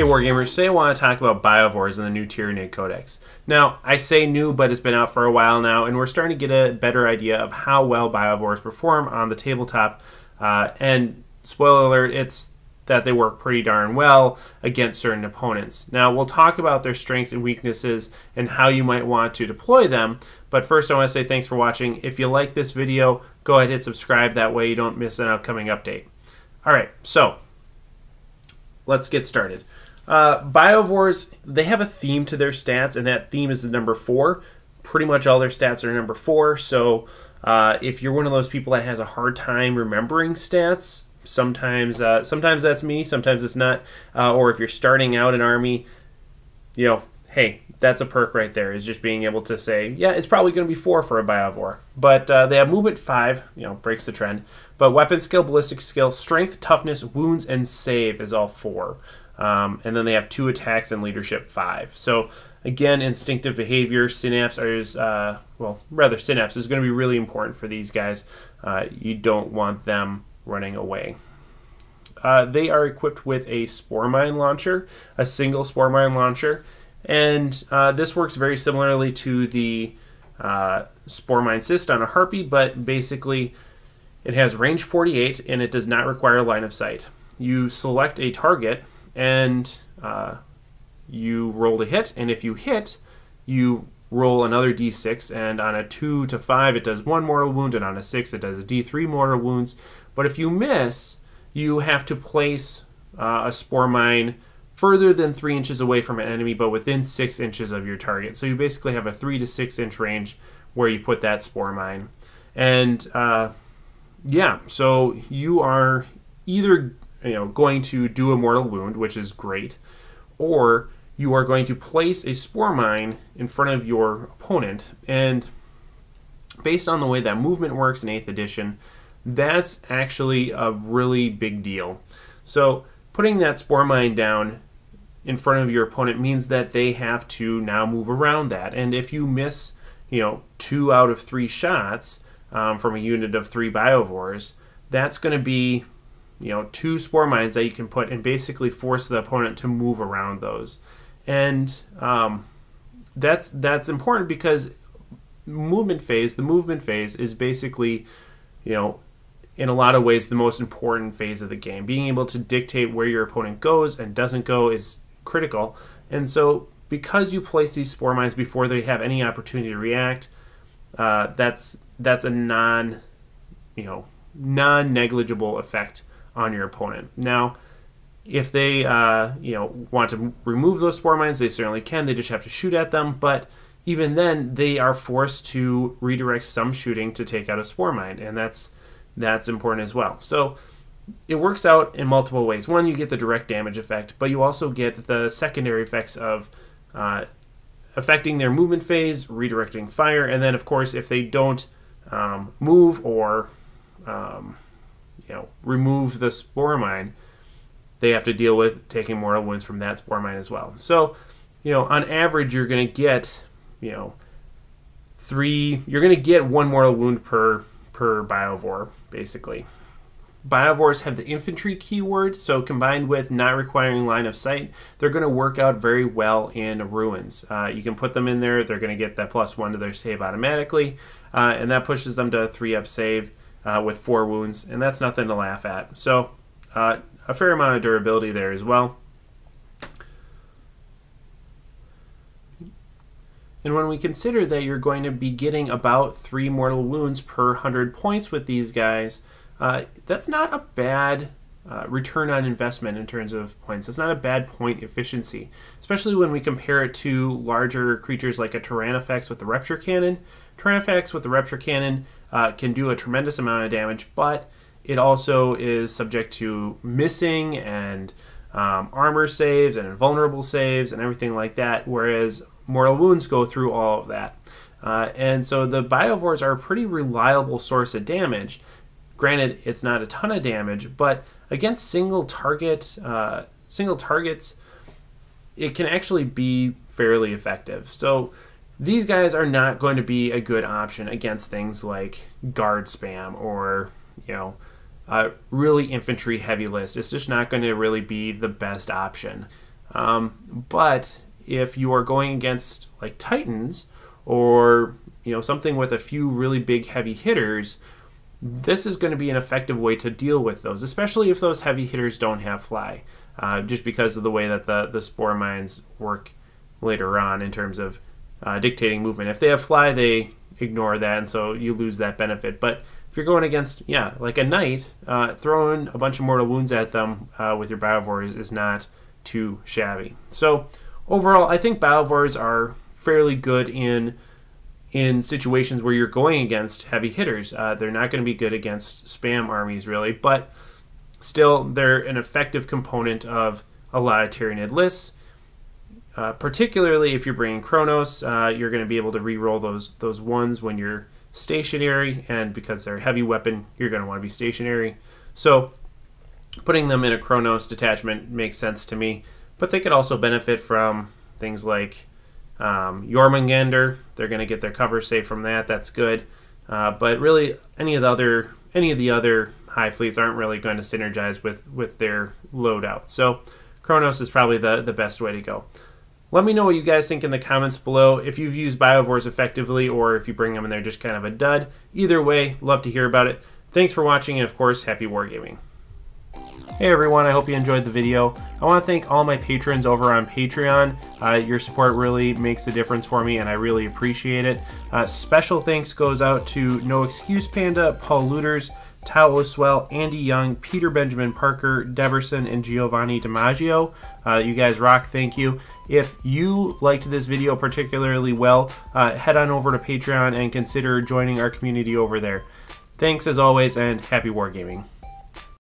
Hey Wargamers, today I want to talk about Biovores and the new Tyranids Codex. Now, I say new, but it's been out for a while now, and we're starting to get a better idea of how well Biovores perform on the tabletop. And spoiler alert, it's that they work pretty darn well against certain opponents. Now, we'll talk about their strengths and weaknesses and how you might want to deploy them. But first, I want to say thanks for watching. If you like this video, go ahead and hit subscribe. That way you don't miss an upcoming update. All right, so let's get started. Biovores, they have a theme to their stats, and that theme is the number 4. Pretty much all their stats are number 4, so if you're one of those people that has a hard time remembering stats, sometimes that's me, sometimes it's not, or if you're starting out an army, you know, hey, that's a perk right there, is just being able to say, yeah, it's probably going to be 4 for a Biovore. But they have movement 5, you know, breaks the trend, but weapon skill, ballistic skill, strength, toughness, wounds, and save is all 4. And then they have 2 attacks and leadership 5. So again, instinctive behavior, synapse is synapse is going to be really important for these guys. You don't want them running away. They are equipped with a Spore Mine launcher, a single Spore Mine launcher, and this works very similarly to the Spore Mine Cyst on a Harpy, but basically it has range 48 and it does not require line of sight. You select a target and you roll to hit, and if you hit, you roll another d6, and on a 2 to 5 it does 1 mortal wound, and on a 6 it does a d3 mortal wounds. But if you miss, you have to place a Spore Mine further than 3 inches away from an enemy, but within 6 inches of your target. So you basically have a 3 to 6 inch range where you put that Spore Mine. And yeah, so you are either going to do a mortal wound, which is great, or you are going to place a Spore Mine in front of your opponent. And based on the way that movement works in 8th edition, that's actually a really big deal. So putting that Spore Mine down in front of your opponent means that they have to now move around that. And if you miss, 2 out of 3 shots from a unit of 3 Biovores, that's going to be 2 Spore Mines that you can put and basically force the opponent to move around those. And that's important because the movement phase is basically, in a lot of ways the most important phase of the game. Being able to dictate where your opponent goes and doesn't go is critical. And so because you place these Spore Mines before they have any opportunity to react, that's a non-negligible effect on your opponent. Now, if they want to remove those Spore Mines, they certainly can. They just have to shoot at them. But even then, they are forced to redirect some shooting to take out a Spore Mine, and that's important as well. So it works out in multiple ways. One, you get the direct damage effect, but you also get the secondary effects of affecting their movement phase, redirecting fire, and then of course if they don't move or remove the Spore Mine, they have to deal with taking mortal wounds from that Spore Mine as well. So, on average, you're going to get, you're going to get 1 mortal wound per Biovore, basically. Biovores have the infantry keyword, so combined with not requiring line of sight, they're going to work out very well in ruins. You can put them in there, they're going to get that +1 to their save automatically, and that pushes them to a 3-up save with 4 wounds, and that's nothing to laugh at. So a fair amount of durability there as well. And when we consider that you're going to be getting about 3 mortal wounds per 100 points with these guys, that's not a bad return on investment in terms of points. It's not a bad point efficiency, especially when we compare it to larger creatures like a Tyranids with the Rupture Cannon. Tyranids with the Rupture Cannon can do a tremendous amount of damage, but it also is subject to missing and armor saves and invulnerable saves and everything like that, whereas mortal wounds go through all of that. And so the Biovores are a pretty reliable source of damage. Granted, it's not a ton of damage, but against single targets, it can actually be fairly effective. So these guys are not going to be a good option against things like guard spam or, really infantry heavy list. It's just not going to really be the best option. But if you are going against like Titans or something with a few really big heavy hitters, this is going to be an effective way to deal with those, especially if those heavy hitters don't have fly, just because of the way that the Spore mines work later on in terms of dictating movement. If they have fly, they ignore that, and so you lose that benefit. But if you're going against, like a knight, throwing a bunch of mortal wounds at them with your Biovores is not too shabby. So overall, I think Biovores are fairly good in situations where you're going against heavy hitters. They're not going to be good against spam armies, really, but still, they're an effective component of a lot of Tyranid lists. Particularly if you're bringing Chronos, you're going to be able to re-roll those ones when you're stationary, and because they're a heavy weapon, you're going to want to be stationary. So putting them in a Chronos detachment makes sense to me, but they could also benefit from things like Jormungandr. They're going to get their cover safe from that. That's good. But really, any of the other high fleets aren't really going to synergize with their loadout. So Chronos is probably the best way to go. Let me know what you guys think in the comments below. If you've used Biovores effectively, or if you bring them and they're just kind of a dud. Either way, love to hear about it. Thanks for watching, and of course, happy wargaming. Hey everyone, I hope you enjoyed the video. I want to thank all my patrons over on Patreon. Your support really makes a difference for me, and I really appreciate it. Special thanks goes out to NoExcusesPanda, Paul Leuders, TauOswell, Andy Young, Peter Benjamin Parker, Deverson, and Giovanni DiMaggio. You guys rock, thank you. If you liked this video particularly well, head on over to Patreon and consider joining our community over there. Thanks as always, and happy wargaming.